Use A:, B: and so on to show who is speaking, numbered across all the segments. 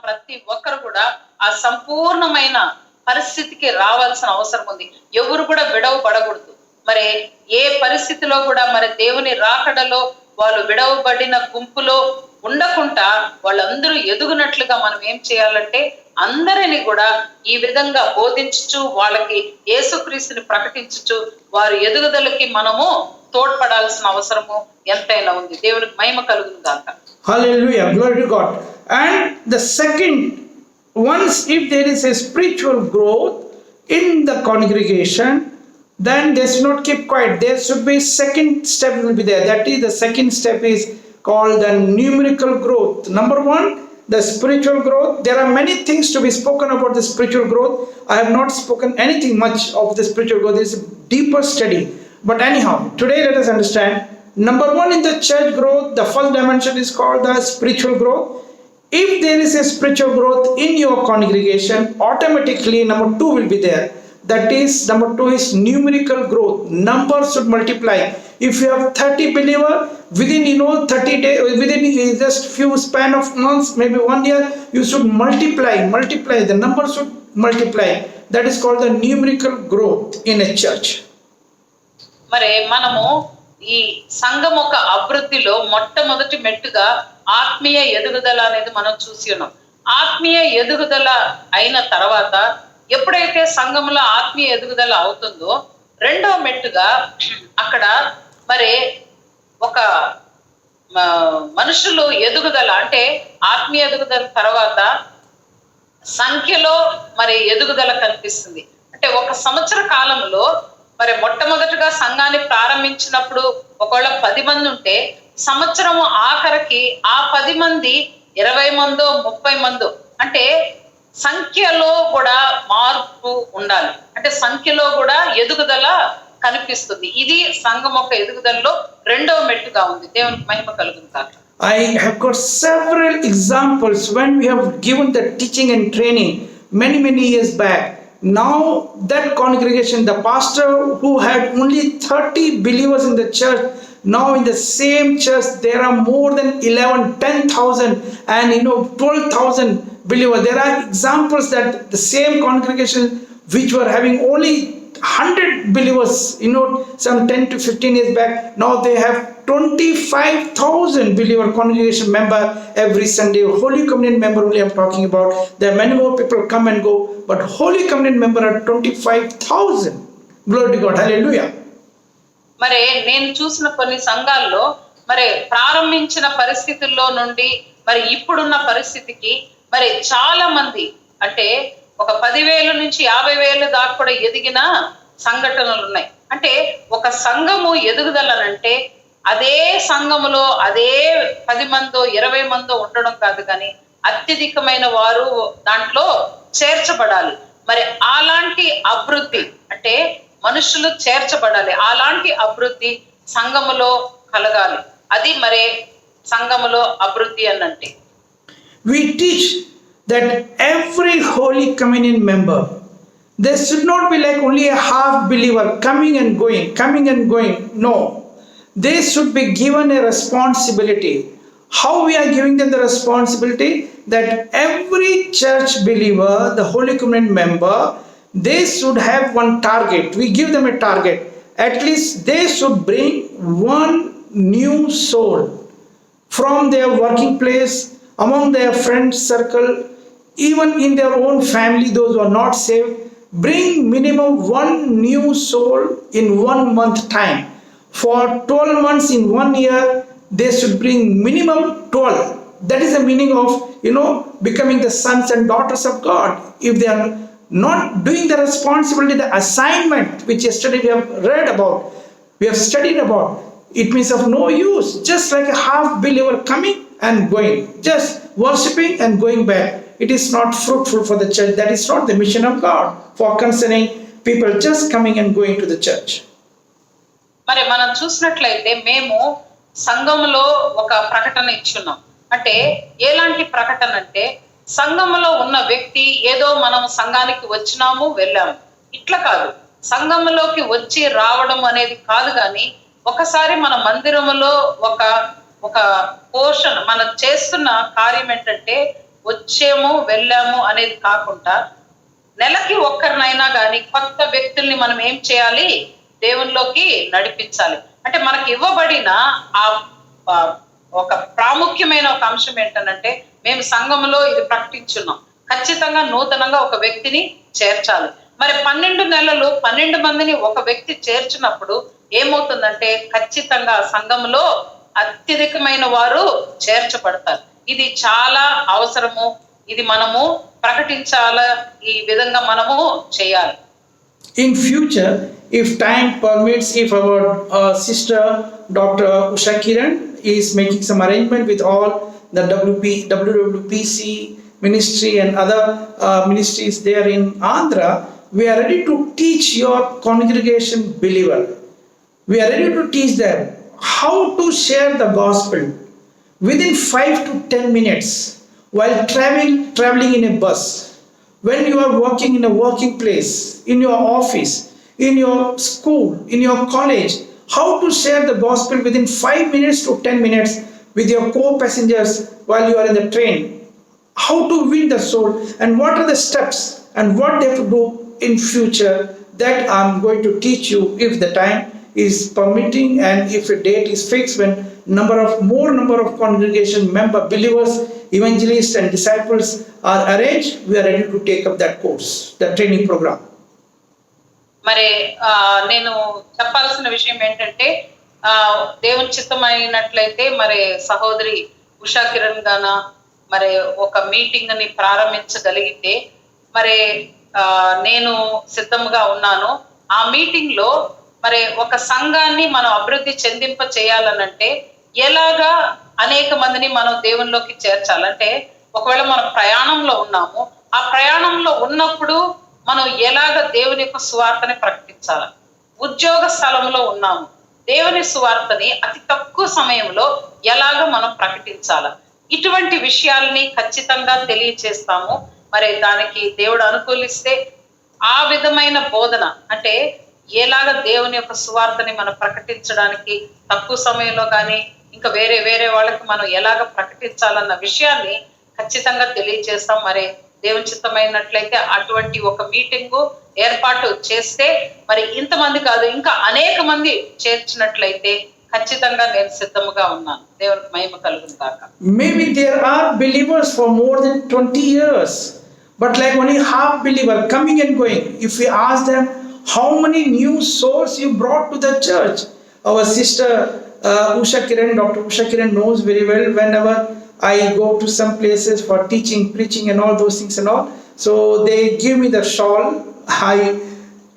A: ప్రతి ఒక్కరు కూడా ఆ సంపూర్ణమైన పరిస్థితికి రావాల్సిన అవసరం ఉంది. ఎవరు కూడా విడవబడకూడదు. మరి ఏ పరిస్థితిలో కూడా మరి దేవుని రాకడలో వాళ్ళు విడవబడిన గుంపులో ఉండకుండా వాళ్ళందరూ ఎదుగునట్లుగా మనం ఏం చేయాలంటే అందరిని కూడా ఈ విధంగా బోధించుచు వాళ్ళకి యేసుక్రీస్తుని ప్రకటించుచు వారి ఎదుగుదలకి మనము తోడ్పడాల్సిన అవసరము ఎంతైనా ఉంది. దేవునికి మహిమ కలుగును గాక.
B: Hallelujah, glory to God. And the second, once if there is a spiritual growth in the congregation, then they should not keep quiet. There should be second step will be there. That is, the second step is called the numerical growth. Number one, the spiritual growth. There are many things to be spoken about the spiritual growth. I have not spoken anything much of the spiritual growth. There is a deeper study. But anyhow, today let us understand. Number one, in the church growth, the first dimension is called the spiritual growth. If there is a spiritual growth in your congregation, automatically number two will be there. That is, number two is numerical growth. Numbers should multiply. If you have 30 believers, within 30 days, within just few span of months, maybe 1 year, you should multiply. The numbers should multiply. That is called the numerical growth in a church.
A: మరి మనము ఈ సంఘం ఒక అభివృద్ధిలో మొట్టమొదటి మెట్టుగా ఆత్మీయ ఎదుగుదల అనేది మనం చూసి ఉన్నాం. ఆత్మీయ ఎదుగుదల అయిన తర్వాత ఎప్పుడైతే సంఘంలో ఆత్మీయ ఎదుగుదల అవుతుందో రెండో మెట్టుగా అక్కడ మరి ఒక మనుషులు ఎదుగుదల అంటే ఆత్మీయ ఎదుగుదల తర్వాత సంఖ్యలో మరి ఎదుగుదల కనిపిస్తుంది. అంటే ఒక సంవత్సర కాలంలో మరి మొట్టమొదటిగా సంఘాన్ని ప్రారంభించినప్పుడు ఒకవేళ 10 మంది ఉంటే సంవత్సరము ఆఖరికి ఆ 10 మంది 20 మందో 30 మందో, అంటే సంఖ్యలో కూడా మార్పు ఉండాలి. అంటే సంఖ్యలో కూడా ఎదుగుదల కనిపిస్తుంది. ఇది సంఘం యొక్క ఎదుగుదలలో రెండవ మెట్టుగా ఉంది. దేవునికి మహిమ కలుగును గాక.
B: I have got several examples when we have given the teaching and training many years back. Now that congregation, the pastor who had only 30 believers in the church, now in the same church there are more than 10,000 and 12,000 believers. There are examples that the same congregation which were having only 100 believers, some 10 to 15 years back, now they have 25,000 believer congregation member every Sunday. Holy Communion member only I'm talking about. There are many more people come and go, but Holy Communion member are 25,000. Glory to God. Hallelujah.
A: మరి నేను చూసిన కొన్ని సంఘాల్లో మరి ప్రారంభించిన పరిస్థితుల్లో నుండి మరి ఇప్పుడున్న పరిస్థితికి మరి చాలా మంది అంటే ఒక 10,000 నుంచి 50,000 దాకా కూడా ఎదిగిన సంఘటనలు ఉన్నాయి. అంటే ఒక సంఘము ఎదుగుదలనంటే అదే సంఘములో అదే 10 మందో 20 మందో ఉండడం కాదు, కానీ అత్యధికమైన వారు దాంట్లో చేర్చబడాలి. మరి అలాంటి అభివృద్ధి అంటే మనుషులు చేర్చబడాలి. అలాంటి అభివృద్ధి సంఘములో కలగాలి. అది మరి సంఘములో అభివృద్ధి అనంటే
B: we teach that every Holy Communion member, there should not be like only a half believer coming and going. No, they should be given a responsibility. How we are giving them the responsibility? That every church believer, the Holy Communion member, they should have one target. We give them a target. At least they should bring one new soul from their working place, among their friend circle, even in their own family, those who are not saved. Bring minimum one new soul in 1 month time. For 12 months in 1 year, they should bring minimum 12. That is the meaning of becoming the sons and daughters of God. If they are not doing the responsibility, the assignment which yesterday we have read about, we have studied about, it means of no use. Just like a half believer coming and going, just worshipping and going back. It is not fruitful for the church. That is not the mission of God for concerning people just coming and going to the church.
A: మరి మనం చూసినట్లయితే మేము సంఘములో ఒక ప్రకటన ఇచ్చున్నాం. అంటే ఎలాంటి ప్రకటన అంటే సంఘములో ఉన్న వ్యక్తి ఏదో మనం సంఘానికి వచ్చినాము వెళ్ళాము ఇట్లా కాదు. సంఘములోకి వచ్చి రావడం అనేది కాదు, కానీ ఒకసారి మన మందిరములో ఒక పోషణ మనం చేస్తున్న కార్యం ఏంటంటే వచ్చేము వెళ్ళాము అనేది కాకుండా నెలకి ఒక్కరినైనా కానీ కొత్త వ్యక్తుల్ని మనం ఏం చేయాలి, దేవునిలోకి నడిపించాలి. అంటే మనకి ఇవ్వబడిన ఆ ఒక ప్రాముఖ్యమైన ఒక అంశం ఏంటంటే, మేము సంఘంలో ఇది ప్రకటించున్నాం, ఖచ్చితంగా నూతనంగా ఒక వ్యక్తిని చేర్చాలి. మరి 12 నెలలు 12 మందిని ఒక వ్యక్తి చేర్చినప్పుడు ఏమవుతుందంటే ఖచ్చితంగా సంఘంలో అత్యధికమైన వారు చేర్చబడతారు. ఇది చాలా అవసరము. ఇది మనము ప్రకటించాల, ఈ విధంగా మనము చేయాలి.
B: In future, if time permits, if our sister Dr. Usha Kiran is making some arrangement with all the WWPC ministry and other ministries there in Andhra, we are ready to teach your congregation believer. We are ready to teach them how to share the gospel within 5 to 10 minutes while traveling in a bus, when you are working in a working place, in your office, in your school, in your college, how to share the gospel within 5 minutes to 10 minutes with your co-passengers while you are in the train. How to win the soul and what are the steps and what they have to do in future, that I'm going to teach you if the time is permitting and if a date is fixed, when more number of congregation member believers, evangelists and disciples are arranged, we are ready to take up that course, that training program.
A: మరి నేను చెప్పాల్సిన విషయం ఏంటంటే, దేవుని చిత్తమైనట్లయితే మరి సహోదరి ఉషా కిరణ్ గాన మరి ఒక మీటింగ్ ని ప్రారంభించగలిగితే మరి నేను సిద్ధంగా ఉన్నాను. ఆ మీటింగ్ లో మరి ఒక సంఘాన్ని మనం అభివృద్ధి చెందింప చేయాలనంటే ఎలాగా అనేక మందిని మనం దేవునిలోకి చేర్చాలంటే, ఒకవేళ మనం ప్రయాణంలో ఉన్నాము, ఆ ప్రయాణంలో ఉన్నప్పుడు మనం ఎలాగ దేవుని యొక్క సువార్తని ప్రకటించాలి. ఉద్యోగ స్థలంలో ఉన్నాము, దేవుని సువార్తని అతి తక్కువ సమయంలో ఎలాగ మనం ప్రకటించాలి. ఇటువంటి విషయాల్ని ఖచ్చితంగా తెలియచేస్తాము. మరి దానికి దేవుడు అనుకూలిస్తే ఆ విధమైన బోధన, అంటే ఎలాగ దేవుని యొక్క సువార్తని మనం ప్రకటించడానికి తక్కువ సమయంలో కానీ ఇంకా వేరే వాళ్ళకి మనం ఎలాగ ప్రకటించాలన్న విషయాన్ని ఖచ్చితంగా తెలియజేస్తాం. మరి దేవుని చిత్తమైనట్లయితే అటువంటి ఒక మీటింగు ఏర్పాటు చేస్తే మరి ఇంతమంది కాదు ఇంకా అనేక మంది చేర్చినట్లయితే ఖచ్చితంగా నేను సిద్ధముగా ఉన్నాను. దేవునికి మహిమ కలుగును గాక.
B: Maybe there are believers for more than 20 years, but like only half believer coming and going. If we ask them how many new souls you brought to the church, our sister Usha Kiran, Dr. Usha Kiran knows very well. Whenever I go to some places for teaching, preaching and all those things and all, so they give me the shawl. I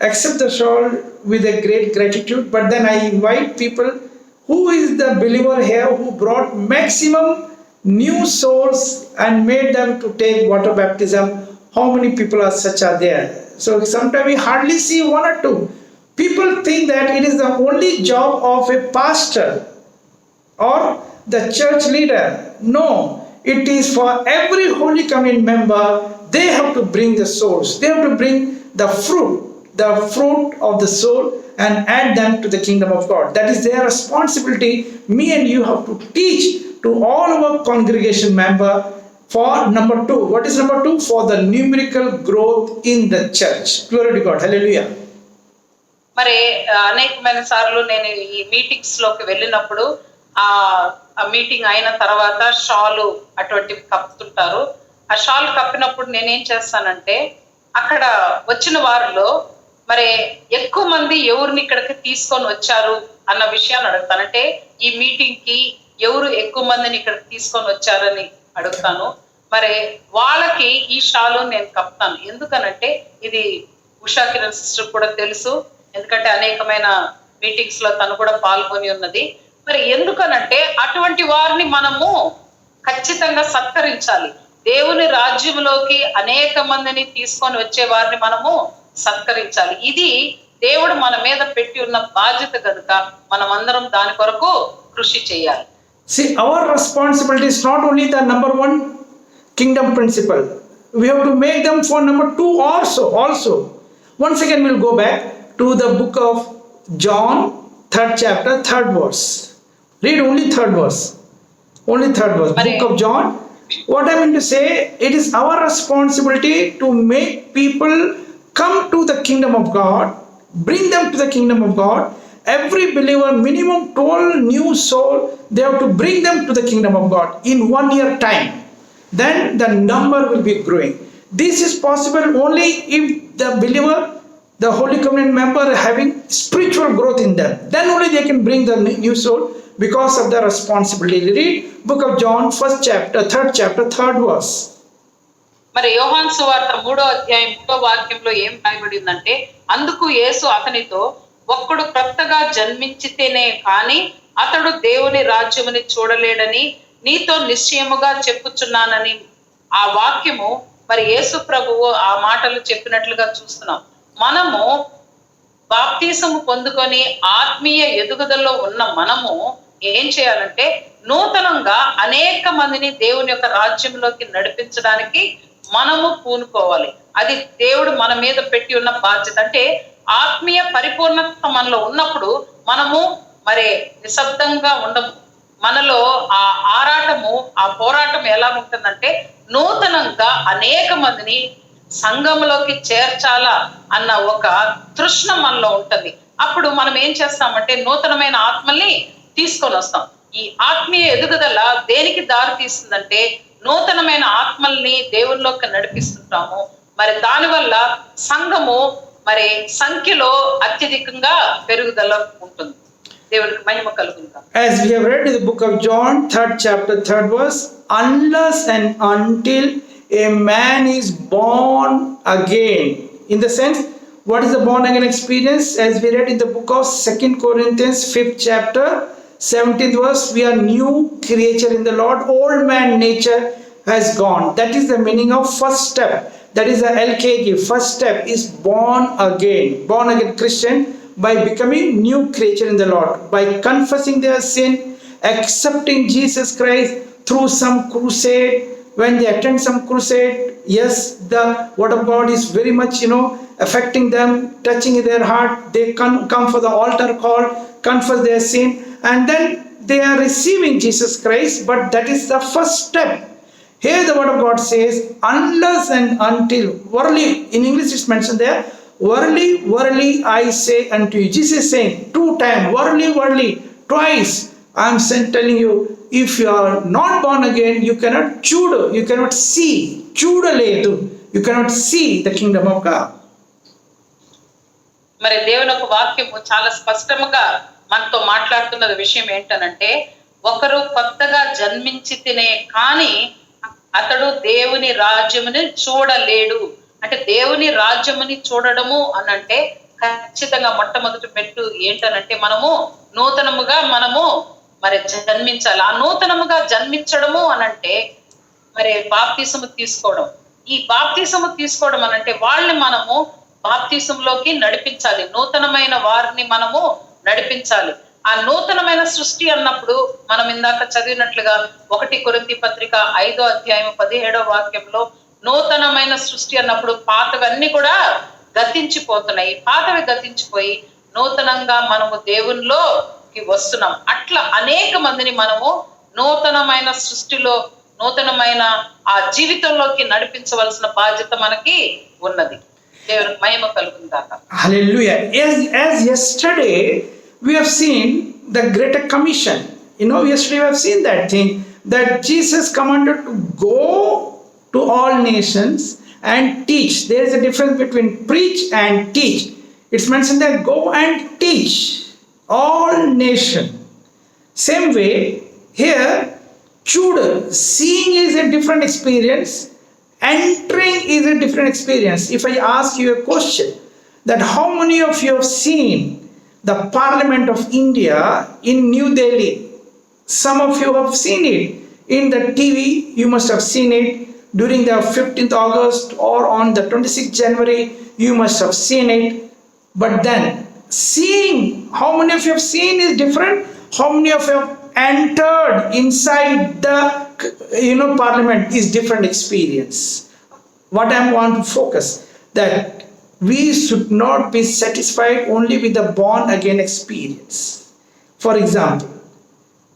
B: accept the shawl with a great gratitude, but then I invite people, who is the believer here who brought maximum new souls and made them to take water baptism. How many people are such are there? So sometimes we hardly see one or two. People think that it is the only job of a pastor or the church leader. No, it is for every Holy Communion member. They have to bring the souls. They have to bring the fruit of the soul and add them to the kingdom of God. That is their responsibility. Me and you have to teach to all our congregation member for number 2. What is number 2? For the numerical growth in the church. Glory to God. Hallelujah.
A: మరి అనేకమైన సార్లు నేను ఈ meetings లోకి వెళ్ళినప్పుడు ఆ meeting అయిన తర్వాత షాలు అటువంటివి కప్పుతుంటారు. ఆ షాల్ కప్పినప్పుడు నేనేం చేస్తానంటే, అక్కడ వచ్చిన వారిలో మరి ఎక్కువ మంది ఎవరిని ఇక్కడికి తీసుకొని వచ్చారు అన్న విషయాన్ని అడుగుతాను. అంటే ఈ మీటింగ్ కి ఎవరు ఎక్కువ మందిని ఇక్కడికి తీసుకొని వచ్చారని అడుగుతాను. మరి వాళ్ళకి ఈ షాలు నేను కప్తాను. ఎందుకనంటే ఇది ఉషా కిరణ్ సిస్టర్ కూడా తెలుసు, ఎందుకంటే అనేకమైన మీటింగ్స్ లో తను కూడా పాల్గొని ఉన్నది. మరి ఎందుకనంటే అటువంటి వారిని మనము ఖచ్చితంగా సత్కరించాలి. దేవుని రాజ్యంలోకి అనేక మందిని తీసుకొని వచ్చే వారిని మనము సత్కరించాలి. ఇది దేవుడు మన మీద పెట్టి ఉన్న బాధ్యత కనుక మనం అందరం దాని కొరకు కృషి చేయాలి.
B: See, our responsibility is not only the number 1 kingdom principle. We have to make them for number 2 also. Once again we'll go back to the book of John, 3rd chapter, 3rd verse. Read only 3rd verse. Only 3rd verse. Book of John, What I mean to say, it is our responsibility to make people come to the kingdom of God, bring them to the kingdom of God. Every believer, minimum 12 new soul, they have to bring them to the kingdom of God in 1 year time. Then the number will be growing. This is possible only if the believer, the Holy Covenant member, having spiritual growth in them. Then only they can bring the new soul because of their responsibility. Read book of John, 1st chapter, 3rd chapter, 3rd verse.
A: మరి యోహాను సువార్త 3వ అధ్యాయం 3వ వాక్యంలో ఏం రాయబడిందంటే, అందుకు యేసు అతనితో, ఒక్కడు క్రొత్తగా జన్మించితేనే కాని అతడు దేవుని రాజ్యముని చూడలేడని నీతో నిశ్చయముగా చెప్పుచున్నానని. ఆ వాక్యము మరి యేసు ప్రభువు ఆ మాటలు చెప్పినట్లుగా చూస్తున్నాం. మనము బాప్తీసము పొందుకొని ఆత్మీయ ఎదుగుదలలో ఉన్న మనము ఏం చేయాలంటే, నూతనంగా అనేక మందిని దేవుని యొక్క రాజ్యంలోకి నడిపించడానికి మనము పూనుకోవాలి. అది దేవుడు మన మీద పెట్టి ఉన్న బాధ్యత. అంటే ఆత్మీయ పరిపూర్ణత మనలో ఉన్నప్పుడు మనము మరి నిశ్శబ్దంగా ఉండము. మనలో ఆ ఆరాటము, ఆ పోరాటం ఎలా ఉంటుందంటే, నూతనంగా అనేక మందిని సంఘంలోకి చేర్చాలా అన్న ఒక తృష్ణ మనలో ఉంటుంది. అప్పుడు మనం ఏం చేస్తామంటే, నూతనమైన ఆత్మల్ని తీసుకొని వస్తాం. ఈ ఆత్మీయ ఎదుగుదల దేనికి దారి తీస్తుందంటే, నూతనమైన ఆత్మల్ని దేవుల్లోకి నడిపిస్తుంటాము. మరి దానివల్ల సంఘము మరి సంఖ్యలో అత్యధికంగా పెరుగుదల ఉంటుంది. దేవునికి మహిమ కలుగుతుంది.
B: As we have read in the book of John, 3rd chapter, 3rd verse, unless and until a man is born again. In the sense, what is the born again experience? As we read in the book of 2nd Corinthians, 5th chapter, 17th verse, we are new creature in the Lord. Old man nature has gone. That is the meaning of first step. That is the LKG. First step is born again. Born again Christian by becoming new creature in the Lord, by confessing their sin, accepting Jesus Christ through some crusade. When they attend some crusade, yes, the word of God is very much, affecting them, touching their heart. They come for the altar call, confess their sin, and then they are receiving Jesus Christ. But that is the first step. Here the word of God says, unless and until, verily, in English it's mentioned there, verily, verily I say unto you. Jesus is saying 2 times, verily, verily, twice. I am telling you, if you are not born again, you cannot see, you cannot see the kingdom of God.
A: మరి దేవుని యొక్క వాక్యము చాలా స్పష్టంగా మనతో మాట్లాడుతున్న విషయం ఏంటనంటే, ఒకరు కొత్తగా జన్మించితేనే కానీ అతడు దేవుని రాజ్యముని చూడలేడు. అంటే దేవుని రాజ్యముని చూడడము అనంటే ఖచ్చితంగా మొట్టమొదటి పెట్టు ఏంటనంటే, మనము నూతనముగా మరి జన్మించాలి. ఆ నూతనముగా జన్మించడము అనంటే మరి బాప్తిసము తీసుకోవడం. ఈ బాప్తిసము తీసుకోవడం అనంటే వాళ్ళని మనము బాప్తిసంలోకి నడిపించాలి. నూతనమైన వారిని మనము నడిపించాలి. ఆ నూతనమైన సృష్టి అన్నప్పుడు మనం ఇందాక చదివినట్లుగా 1 కొరింథీ పత్రిక 5వ అధ్యాయం 17వ వాక్యంలో, నూతనమైన సృష్టి అన్నప్పుడు పాతవన్నీ కూడా గతించిపోతున్నాయి. పాతవి గతించిపోయి నూతనంగా మనము దేవునిలోకి వస్తున్నాం. అట్లా అనేక మందిని మనము నూతనమైన సృష్టిలో, నూతనమైన ఆ జీవితంలోకి నడిపించవలసిన బాధ్యత మనకి ఉన్నది. దేవునికి మహిమ కలుగును గాక.
B: Hallelujah. As yesterday we have seen the Greater Commission. Yesterday we have seen that thing, that Jesus commanded to go to all nations and teach. There is a difference between preach and teach. It's mentioned there, go and teach all nations. Same way here, seeing is a different experience, entering is a different experience. If I ask you a question, that how many of you have seen the Parliament of India in New Delhi? Some of you have seen it in the TV. You must have seen it during the 15th August or on the 26th January. You must have seen it. But then seeing, how many of you have seen is different. How many of you have entered inside the Parliament is different experience. What I want to focus, that we should not be satisfied only with the born again experience. For example,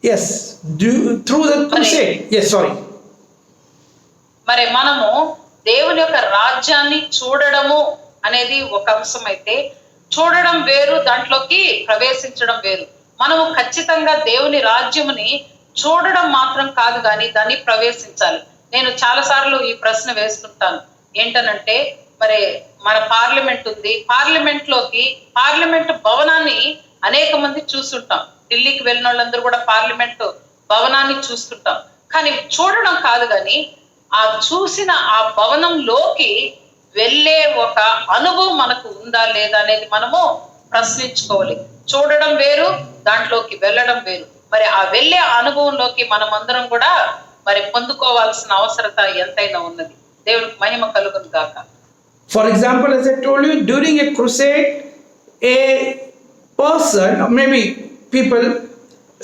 B: yes, through the crusade. Yes, sorry.
A: మరి మనము దేవుని యొక్క రాజ్యాన్ని చూడడము అనేది ఒక అంశం అయితే, చూడడం వేరు, దాంట్లోకి ప్రవేశించడం వేరు. మనము ఖచ్చితంగా దేవుని రాజ్యముని చూడడం మాత్రం కాదు కానీ దాన్ని ప్రవేశించాలి. నేను చాలా సార్లు ఈ ప్రశ్న వేస్తుంటాను, ఏంటనంటే మరి మన పార్లమెంట్ ఉంది, పార్లమెంట్ భవనాన్ని అనేక మంది చూస్తుంటాం. ఢిల్లీకి వెళ్ళిన వాళ్ళందరూ కూడా పార్లమెంట్ భవనాన్ని చూస్తుంటాం. కానీ చూడడం కాదు కానీ ఆ చూసిన ఆ భవనంలోకి వెళ్ళే ఒక అనుభవం మనకు ఉందా లేదా అనేది మనము ప్రశ్నించుకోవాలి. చూడడం వేరు, దాంట్లోకి వెళ్ళడం వేరు. మరి ఆ వెళ్ళే అనుభవంలోకి మనమందరం కూడా మరి పొందుకోవాల్సిన అవసరత ఎంతైనా ఉన్నది. దేవునికి మహిమ కలుగును గాక.
B: For example, as I told you, during a crusade, a person, or maybe people,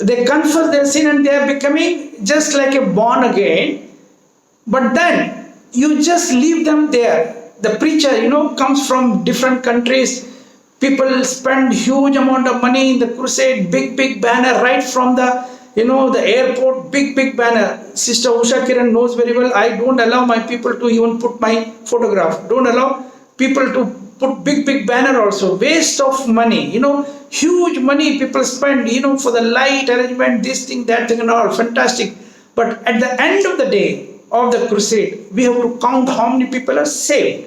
B: they confess their sin and they are becoming just like a born again. But then you just leave them there. The preacher, comes from different countries. People spend huge amount of money in the crusade, big banner right from the airport, big banner. Sister Usha Kiran knows very well, I don't allow my people to even put my photograph. Don't allow people to put big banner also. Waste of money, huge money people spend, for the light arrangement, this thing, that thing and all, fantastic. But at the end of the day of the crusade, we have to count how many people are saved.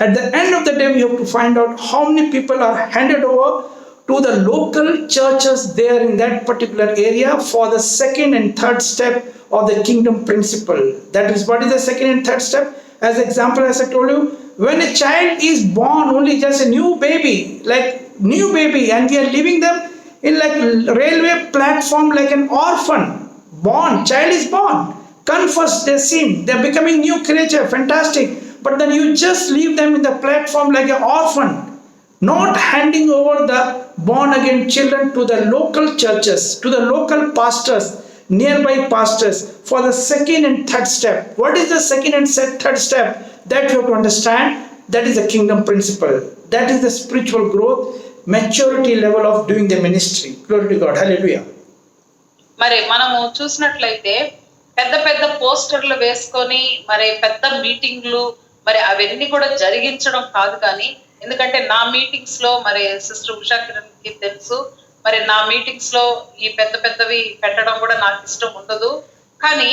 B: At the end of the day, we have to find out how many people are handed over to the local churches there in that particular area for the second and third step of the kingdom principle. That is, what is the second and third step? As example, as I told you, when a child is born, only just a new baby, and we are leaving them in like railway platform like an orphan. Child is born, confess their sin, they are becoming new creature, fantastic. But then you just leave them in the platform like an orphan, not handing over the born again children to the local churches, to the local pastors, nearby pastors for the second and third step. What is the second and third step? That you have to understand. That is the kingdom principle. That is the spiritual growth, maturity level of doing the ministry. Glory to God. Hallelujah.
A: మరి మనము చూసినట్లయితే పెద్ద పోస్టర్లు వేసుకొని మరి పెద్ద మీటింగ్లు మరి అవన్నీ కూడా జరిగించడం కాదు. కానీ ఎందుకంటే నా మీటింగ్స్ లో మరి సిస్టర్ ఉషా కిరణ్ కి తెలుసు, మరి నా మీటింగ్స్ లో ఈ పెద్దవి పెట్టడం కూడా నాకు ఇష్టం ఉండదు. కానీ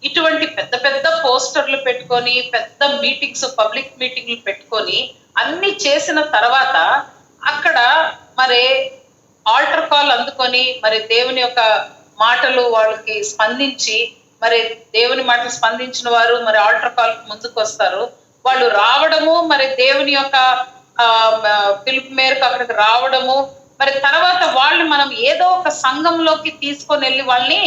A: ఇటువంటి పెద్ద పోస్టర్లు పెట్టుకొని పెద్ద మీటింగ్స్, పబ్లిక్ మీటింగ్లు పెట్టుకొని అన్ని చేసిన తర్వాత అక్కడ మరి ఆల్టర్ కాల్ అందుకొని మరి దేవుని యొక్క మాటలు వాళ్ళకి స్పందించి, మరి దేవుని మాటలు స్పందించిన వారు మరి ఆల్టర్ కాల్ ముందుకు వస్తారు. వాళ్ళు రావడము, మరి దేవుని యొక్క పిలుపు మేరకు అక్కడికి రావడము, మరి తర్వాత వాళ్ళు మనం ఏదో ఒక సంఘంలోకి తీసుకొని వెళ్ళి వాళ్ళని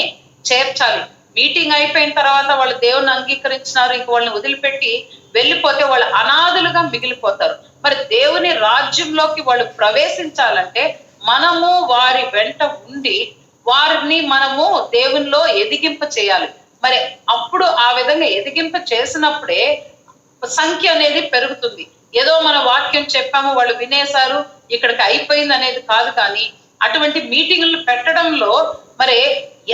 A: చేర్చాలి. మీటింగ్ అయిపోయిన తర్వాత వాళ్ళు దేవుని అంగీకరించినారు, ఇంక వాళ్ళని వదిలిపెట్టి వెళ్ళిపోతే వాళ్ళు అనాథులుగా మిగిలిపోతారు. మరి దేవుని రాజ్యంలోకి వాళ్ళు ప్రవేశించాలంటే మనము వారి వెంట ఉండి వారిని మనము దేవునిలో ఎదిగింప చేయాలి. మరి అప్పుడు ఆ విధంగా ఎదిగింప చేసినప్పుడే సంఖ్య అనేది పెరుగుతుంది. ఏదో మన వాక్యం చెప్పాము, వాళ్ళు వినేశారు, ఇక్కడికి అయిపోయింది అనేది కాదు. కానీ అటువంటి మీటింగులు పెట్టడంలో మరి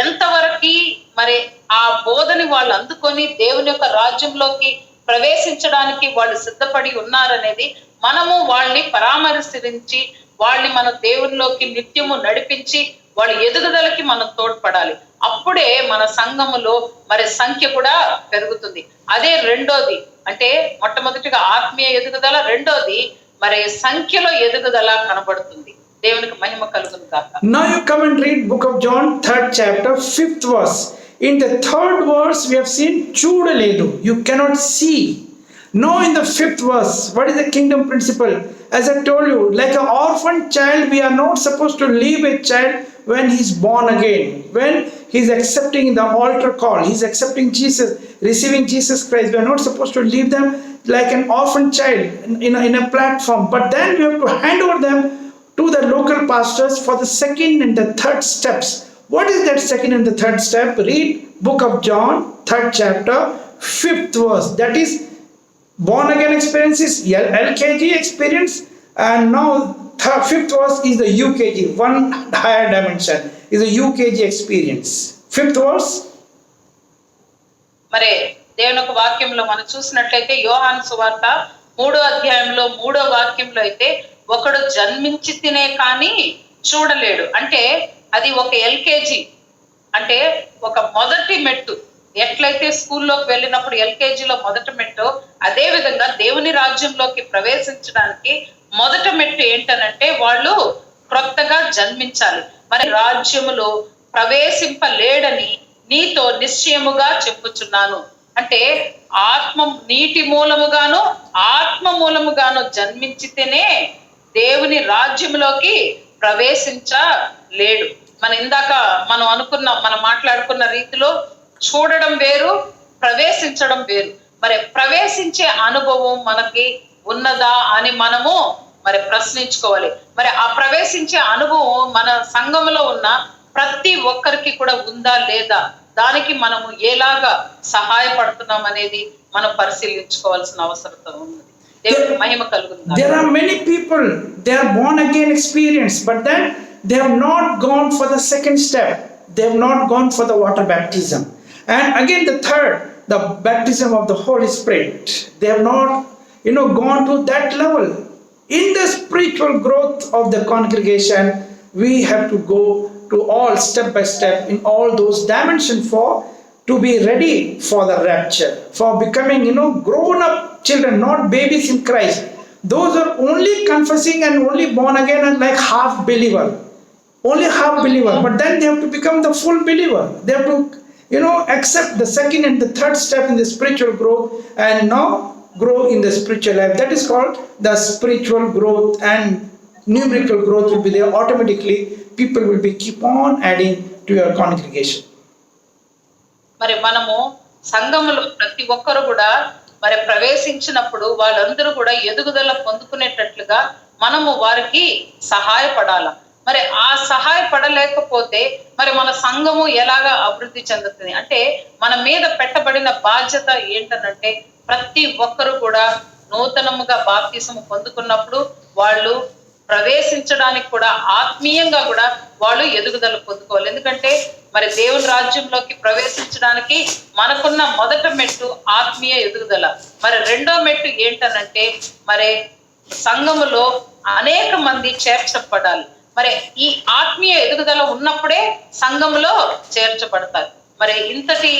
A: ఎంతవరకు మరి ఆ బోధని వాళ్ళు అందుకొని దేవుని యొక్క రాజ్యంలోకి ప్రవేశించడానికి వాళ్ళు సిద్ధపడి ఉన్నారనేది మనము వాళ్ళని పరామర్శించి వాళ్ళని మన దేవునిలోకి నిత్యము నడిపించి వాళ్ళ ఎదుగుదలకి మనం తోడ్పడాలి. అప్పుడే మన సంఘములో మరి సంఖ్య కూడా పెరుగుతుంది. అదే రెండోది, అంటే మొట్టమొదటిగా ఆత్మీయ ఎదుగుదల, రెండోది మరి సంఖ్యలో ఎదుగుదల కనబడుతుంది. దేవునికి మహిమ కలుగును గాక.
B: Now you come and read book of John 3rd chapter 5th verse. In the 3rd verse we have seen చూడలేదు, you cannot see. Now in the 5th verse, what is the kingdom principle? As I told you, like an orphan child, we are not supposed to leave a child when he is born again, when he is accepting the altar call, he is accepting Jesus, receiving Jesus Christ. We are not supposed to leave them like an orphan child in a platform, but then we have to hand over them to the local pastors for the second and the third steps. What is that second and the third step? Read book of John 3rd chapter 5th verse. That is born again experience is LKG experience, and now 5th verse is the UKG, one higher dimension is a UKG experience. 5th verse.
A: మరి దేవుని యొక్క వాక్యంలో మనం చూసినట్లయితే యోహాను సువార్త 3వ అధ్యాయంలో 3వ వాక్యంలో అయితే ఒకడు జన్మించి తినే కానీ చూడలేడు. అంటే అది ఒక ఎల్కేజీ, అంటే ఒక మొదటి మెట్టు. ఎట్లయితే స్కూల్లోకి వెళ్ళినప్పుడు ఎల్కేజీలో మొదటి మెట్టు, అదే విధంగా దేవుని రాజ్యంలోకి ప్రవేశించడానికి మొదటి మెట్టు ఏంటనంటే వాళ్ళు క్రొత్తగా జన్మించాలి. మరి రాజ్యములో ప్రవేశింపలేడని నీతో నిశ్చయముగా చెప్పుచున్నాను. అంటే నీటి మూలముగాను ఆత్మ మూలముగాను జన్మించితేనే దేవుని రాజ్యంలోకి ప్రవేశించలేడు. ఇందాక మనం మాట్లాడుకున్న రీతిలో చూడడం వేరు, ప్రవేశించడం వేరు. మరి ప్రవేశించే అనుభవం మనకి ఉన్నదా అని మనము ప్రశ్నించుకోవాలి. మరి ఆ ప్రవేశించే అనుభవం మన సంఘంలో ఉన్న ప్రతి ఒక్కరికి కూడా ఉందా లేదా, దానికి మనము ఎలాగా సహాయపడుతున్నాం అనేది మనం పరిశీలించుకోవాల్సిన అవసరం ఉంది. దేవునికి మహిమ కలుగుతుంది.
B: There are many people, they are born again experience, but then they have not gone for the second step. They have not gone for the water baptism. And again the third, the baptism of the Holy Spirit. They have not, gone to that level. In the spiritual growth of the congregation, we have to go to all step by step in all those dimensions to be ready for the rapture, for becoming, grown up children, not babies in Christ. Those are only confessing and only born again and like half believer, only half believer. But then they have to become the full believer. They have to, accept the second and the third step in the spiritual growth and now grow in the spiritual life. That is called the spiritual growth, and numerical growth will be there automatically. People will be keep on adding to your congregation.
A: మరి మనము సంఘములో ప్రతి ఒక్కరు కూడా ప్రవేశించినప్పుడు వాళ్ళందరూ కూడా ఎదుగుదల పొందుకునేటట్లుగా మనము వారికి సహాయపడాల. మరి ఆ సహాయపడలేకపోతే మన సంఘము ఎలాగా అభివృద్ధి చెందుతుంది అంటే, మన మీద పెట్టబడిన బాధ్యత ఏంటనంటే ప్రతి ఒక్కరు కూడా నూతనముగా బాప్తిసము పొందుకున్నప్పుడు వాళ్ళు ప్రవేశించడానికి కూడా ఆత్మీయంగా కూడా వాళ్ళు ఎదుగుదల పొందుకోవాలి. ఎందుకంటే దేవుని రాజ్యంలోకి ప్రవేశించడానికి మనకున్న మొదటి మెట్టు ఆత్మీయ ఎదుగుదల. రెండో మెట్టు ఏంటనంటే సంఘములో అనేక మంది చేర్చబడాలి. ఈ ఆత్మీయ ఎదుగుదల ఉన్నప్పుడే సంఘములో చేర్చబడతారు. ఇంతటి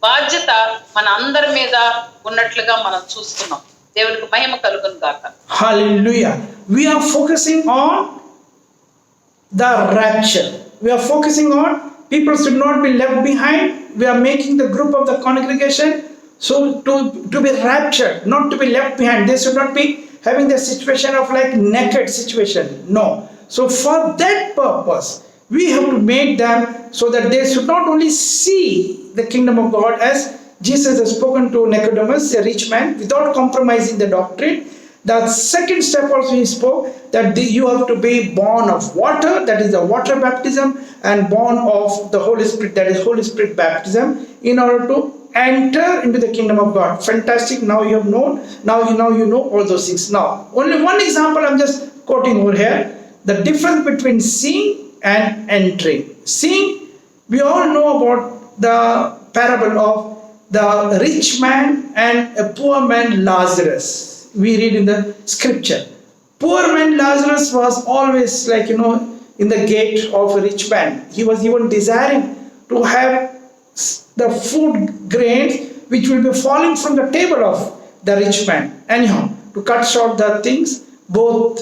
A: బాధ్యత మన అందరి మీద ఉన్నట్లుగా మనం చూస్తున్నాం. దేవునికి మహిమ కలుగును గాక.
B: Hallelujah. We are focusing on the rapture. We are focusing on people should not be left behind. We are making the group of the congregation so to be raptured, not to be left behind. They should not be having the situation of like naked situation. No. So for that purpose, we have to make them so that they should not only see the kingdom of God as Jesus has spoken to Nicodemus, a rich man, without compromising the doctrine. The second step also he spoke that you have to be born of water, that is the water baptism, and born of the Holy Spirit, that is Holy Spirit baptism, in order to enter into the kingdom of God. Fantastic. Now you have known. Now you know all those things. Now only one example I'm just quoting over here. The difference between seeing and entering. Seeing, we all know about the parable of the rich man and a poor man Lazarus. We read in the scripture. Poor man Lazarus was always like, in the gate of a rich man. He was even desiring to have the food grains which will be falling from the table of the rich man. Anyhow, to cut short the things, both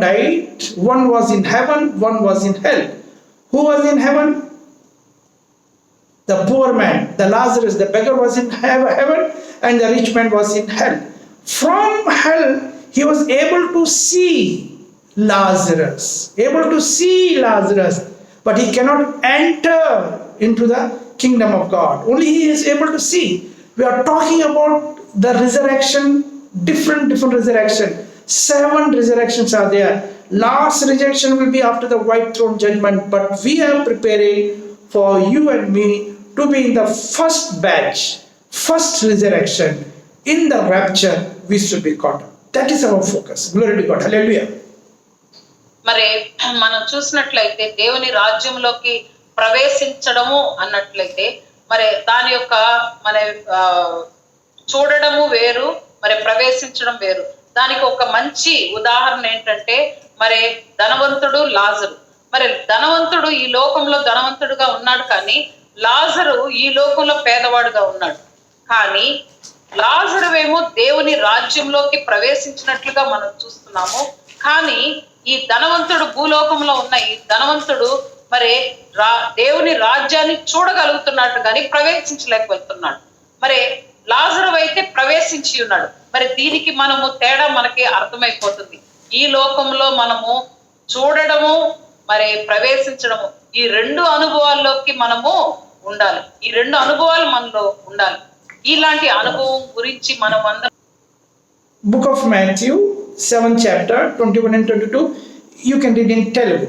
B: died. One was in heaven, one was in hell. Who was in heaven? The poor man, the Lazarus, the beggar was in heaven, and the rich man was in hell. From hell he was able to see Lazarus, but he cannot enter into the kingdom of God. Only he is able to see. We are talking about the resurrection, different resurrection. 7 resurrections are there. Last resurrection will be after the white throne judgment, but we are preparing for you and me to be in the first batch, first resurrection. In the rapture we should be caught up. That is our focus. Glory to God. Hallelujah.
A: మనం చూసినట్లయితే దేవుని రాజ్యంలోకి ప్రవేశించడము అన్నట్లయితే దాని యొక్క చూడడము వేరు, మరి ప్రవేశించడం వేరు. దానికి ఒక మంచి ఉదాహరణ ఏంటంటే మరి ధనవంతుడు లాజరు. మరి ధనవంతుడు ఈ లోకంలో ధనవంతుడుగా ఉన్నాడు, కానీ లాజరు ఈ లోకంలో పేదవాడుగా ఉన్నాడు. కానీ లాజరువేమో దేవుని రాజ్యంలోకి ప్రవేశించినట్లుగా మనం చూస్తున్నాము. కానీ ఈ ధనవంతుడు, భూలోకంలో ఉన్న ఈ ధనవంతుడు మరి దేవుని రాజ్యాన్ని చూడగలుగుతున్నాడు కానీ ప్రవేశించలేకపోతున్నాడు. మరి లాజరు అయితే ప్రవేశించి ఉన్నాడు. మరి దీనికి మనము తేడా మనకి అర్థమైపోతుంది. ఈ లోకంలో మనము చూడడము మరి ప్రవేశించడము, ఈ రెండు అనుభవాల్లోకి మనము ఉండాలి. ఈ రెండు అనుభవాలు మనలో ఉండాలి. ఇలాంటి అనుభవం గురించి మనం అందరం
B: Book of Matthew 7th chapter 21 and 22, you can read in Telugu.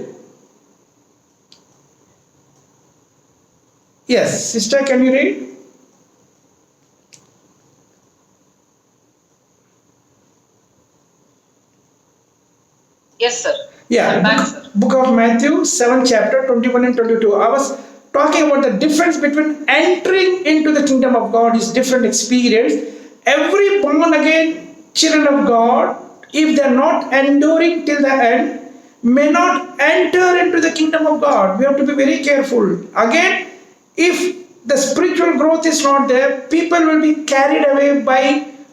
B: Yes, sister, can you read?
A: Yes sir.
B: Yeah,
A: Back, sir.
B: book of Matthew 7th chapter 21 and 22. I was talking about the difference between entering into the kingdom of God is different experience. Every born again children of God, if they are not enduring till the end, may not enter into the kingdom of God. We have to be very careful. Again, if the spiritual growth is not there, people will be carried away by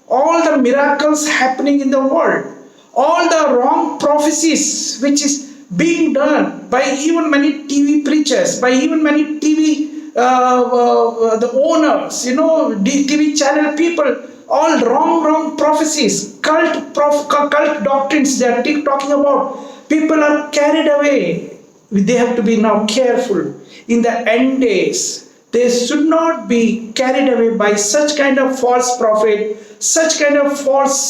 B: all the miracles happening in the world, all the wrong prophecies which is being done by even many TV preachers, by even many TV the owners, TV channel people, all wrong prophecies, cult doctrines they are talking about. People are carried away. They have to be now careful. In the end days, they should not be carried away by such kind of false prophet, such kind of false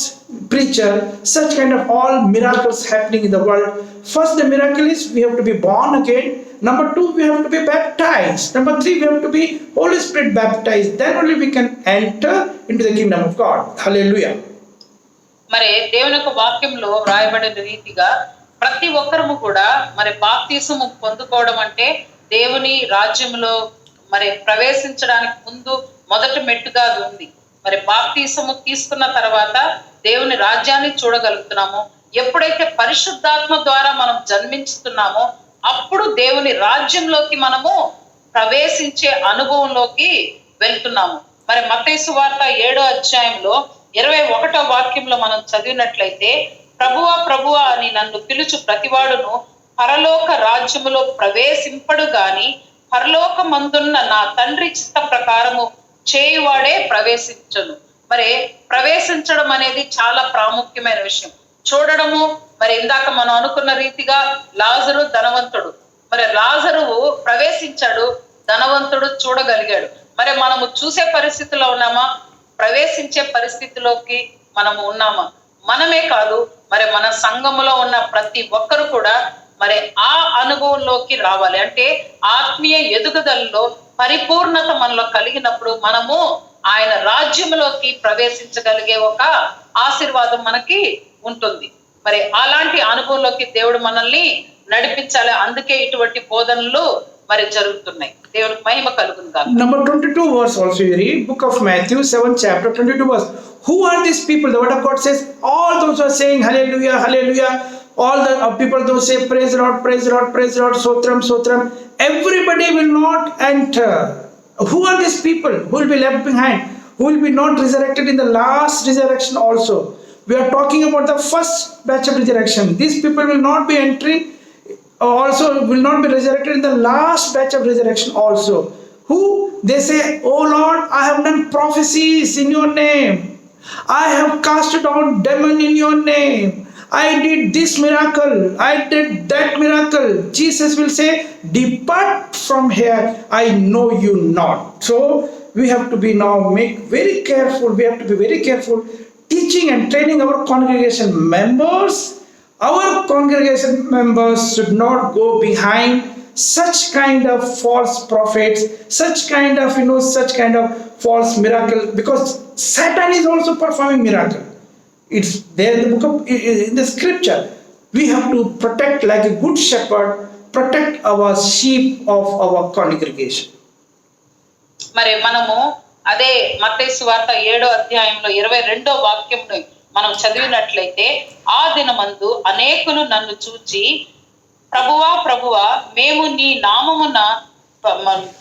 B: preacher, such kind of all miracles happening in the world. First, the miracle is we have to be born again. Number 2, we have to be baptized. Number 3, we have to be Holy Spirit baptized. Then only we can enter into the kingdom of God. Hallelujah.
A: మరి దేవుని యొక్క వాక్యంలో వ్రాయబడిన రీతిగా ప్రతి ఒక్కరము కూడా మరి బాప్తీసము పొందుకోవడం అంటే దేవుని రాజ్యంలో మరి ప్రవేశించడానికి ముందు మొదటి మెట్టుగా అది ఉంది. మరి బాప్తీసము తీసుకున్న తర్వాత దేవుని రాజ్యాన్ని చూడగలుగుతున్నాము. ఎప్పుడైతే పరిశుద్ధాత్మ ద్వారా మనం జన్మించుతున్నామో అప్పుడు దేవుని రాజ్యంలోకి మనము ప్రవేశించే అనుభవంలోకి వెళ్తున్నాము. మరి మత్తయి సువార్త 7వ అధ్యాయంలో 21వ వాక్యంలో మనం చదివినట్లయితే, ప్రభువా ప్రభువా అని నన్ను పిలుచు ప్రతివాడును పరలోక రాజ్యములో ప్రవేశింపడు గాని పరలోకమందున్న నా తండ్రి చిత్త ప్రకారము చేయువాడే ప్రవేశించను. మరి ప్రవేశించడం అనేది చాలా ప్రాముఖ్యమైన విషయం. చూడడము, మరి ఇందాక మనం అనుకున్న రీతిగా లాజరు ధనవంతుడు, మరి లాజరు ప్రవేశించాడు, ధనవంతుడు చూడగలిగాడు. మరి మనము చూసే పరిస్థితిలో ఉన్నామా? ప్రవేశించే పరిస్థితిలోకి మనము ఉన్నామా? మనమే కాదు, మరి మన సంఘములో ఉన్న ప్రతి ఒక్కరు కూడా మరి ఆ అనుభవంలోకి రావాలి. అంటే ఆత్మీయ ఎదుగుదలలో పరిపూర్ణత మనలో కలిగినప్పుడు మనము ఆయన రాజ్యంలోకి ప్రవేశించగలిగే ఒక ఆశీర్వాదం మనకి ఉంటుంది. మరి అలాంటి అనుభవంలోకి దేవుడు మనల్ని నడిపించాలి. అందుకే ఇటువంటి బోధనలు మరి జరుగుతున్నాయి. దేవునికి మహిమ కలుగును గాక.
B: Number 22 verse also you read, book of Matthew 7th chapter 22 verse. Who are these people? The word of God says all those who are saying hallelujah, hallelujah, all the people those say praise the Lord, praise the Lord, praise the Lord, sotram, sotram, everybody will not enter. Who are these people who will be left behind, who will be not resurrected in the last resurrection also? We are talking about the first batch of resurrection. These people will not be entering, also will not be resurrected in the last batch of resurrection also. Who? They say, oh Lord, I have done prophecies in your name, I have cast out demon in your name, I did this miracle, I did that miracle. Jesus will say, depart from here, I know you not. So we have to be now very careful. We have to be very careful teaching and training our congregation members. Our congregation members should not go behind such kind of false prophets, such kind of false miracle, because Satan is also performing miracle. It's there in the book of, in the scripture. We have to protect like a good shepherd, protect our sheep of our congregation.
A: మరి మనము అదే మత్తయి సువార్త 7వ అధ్యాయంలో 22వ వాక్యంను మనం చదివినట్లయితే, ఆ దినమందు అనేకులు నన్ను చూచి, ప్రభువా ప్రభువా, మేము నీ నామమున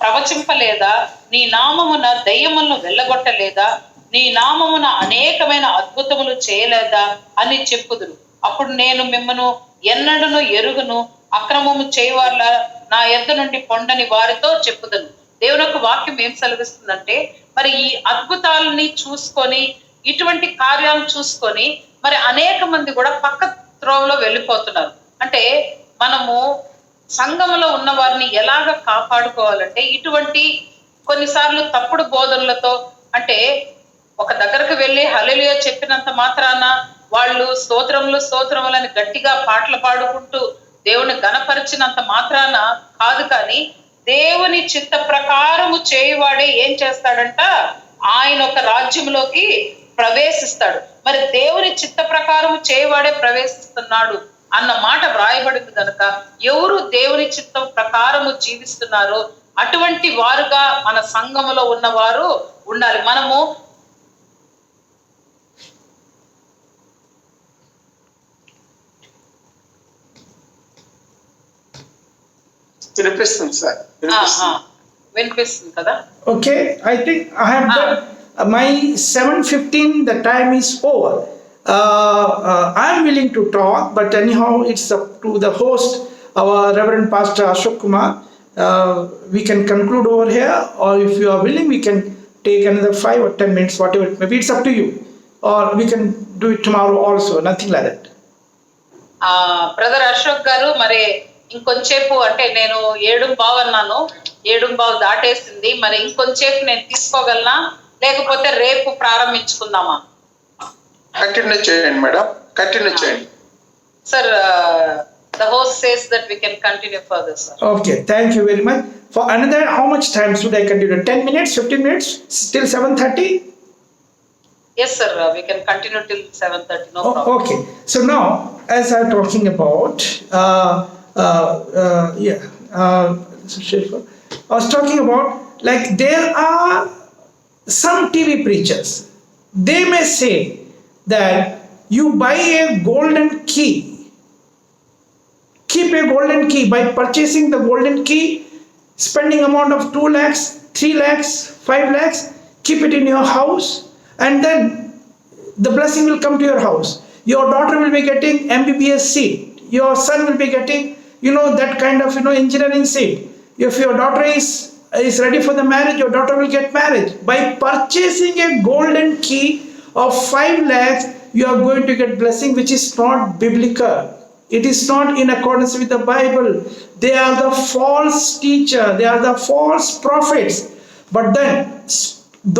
A: ప్రవచింపలేదా, నీ నామమున దయ్యములను వెళ్ళగొట్టలేదా, నీ నామమున అనేకమైన అద్భుతములు చేయలేదా అని చెప్పుదురు. అప్పుడు నేను మిమ్మను ఎన్నడను ఎరుగును, అక్రమము చేయవాళ్ళ నా యొద్ద నుండి పొండని వారితో చెప్పుదును. దేవుని యొక్క వాక్యం ఏం సెలవిస్తుందంటే, మరి ఈ అద్భుతాలని చూసుకొని, ఇటువంటి కార్యాలను చూసుకొని మరి అనేక మంది కూడా పక్క త్రోవలో వెళ్ళిపోతున్నారు. అంటే మనము సంఘంలో ఉన్న వారిని ఎలాగ కాపాడుకోవాలంటే, ఇటువంటి కొన్నిసార్లు తప్పుడు బోధనలతో, అంటే ఒక దగ్గరకు వెళ్ళి హల్లెలూయా చెప్పినంత మాత్రాన వాళ్ళు స్తోత్రములని గట్టిగా పాటలు పాడుకుంటూ దేవుని గణపరిచినంత మాత్రాన కాదు, కానీ దేవుని చిత్త ప్రకారము చేయువాడే ఏం చేస్తాడంట, ఆయన ఒక రాజ్యంలోకి ప్రవేశిస్తాడు. మరి దేవుని చిత్త ప్రకారము చేయవాడే ప్రవేశిస్తున్నాడు అన్న మాట వ్రాయబడింది కనుక, ఎవరు దేవుని చిత్తం ప్రకారము జీవిస్తున్నారో అటువంటి వారుగా మన సంఘములో ఉన్నవారు ఉండాలి. మనము
C: వినిపిస్తుంది సార్,
A: వినిపిస్తుంది కదా.
B: Okay, I think I have done my 7:15. The time is over. I am willing to talk, but anyhow, it's up to the host, our Reverend Pastor Ashok Kumar. We can conclude over here, or if you are willing, we can take another 5 or 10 minutes, whatever. Maybe it's up to you, or we can do it tomorrow also. Nothing like that.
A: Brother Ashok garu, మరి ఇంకొంచేపు, అంటే నేను 7:15 అన్నాను, 7:15 దాటేసింది. మరి ఇంకొంచేపు నేను తీసుకోగలనా, లేకపోతే రేపు ప్రారంభించుకుందామా?
C: Continue చేయండి madam, continue చేయండి
A: sir. The host says that we can continue further, sir.
B: Okay, thank you very much. For another, how much time should I continue? 10 minutes, 15 minutes, till 7:30?
A: Yes, sir. We can continue till 7:30. No problem.
B: Okay. So now, as I'm talking about, I was talking about, like, there are some TV preachers. They may say that you buy a golden key. Keep a golden key. By purchasing the golden key, spending amount of 2 lakhs, 3 lakhs, 5 lakhs, keep it in your house, and then the blessing will come to your house. Your daughter will be getting MBBS seat. Your son will be getting, that kind of, engineering seat. If your daughter is ready for the marriage, your daughter will get married. By purchasing a golden key of 5 lakhs, you are going to get blessing, which is not biblical. It is not in accordance with the Bible. They are the false teacher. They are the false prophets. But then,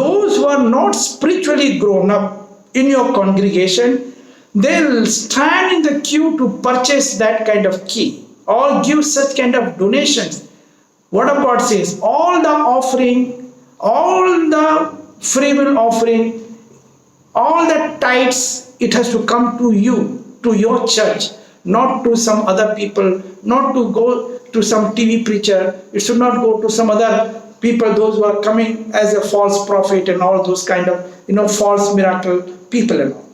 B: those who are not spiritually grown up in your congregation, they'll stand in the queue to purchase that kind of key or give such kind of donations. What of God says, all the offering, all the free will offering, all the tithes, it has to come to you, to your church, not to some other people, not to go to some TV preacher. It should not go to some other people, those who are coming as a false prophet and all those kind of, false miracle people and all.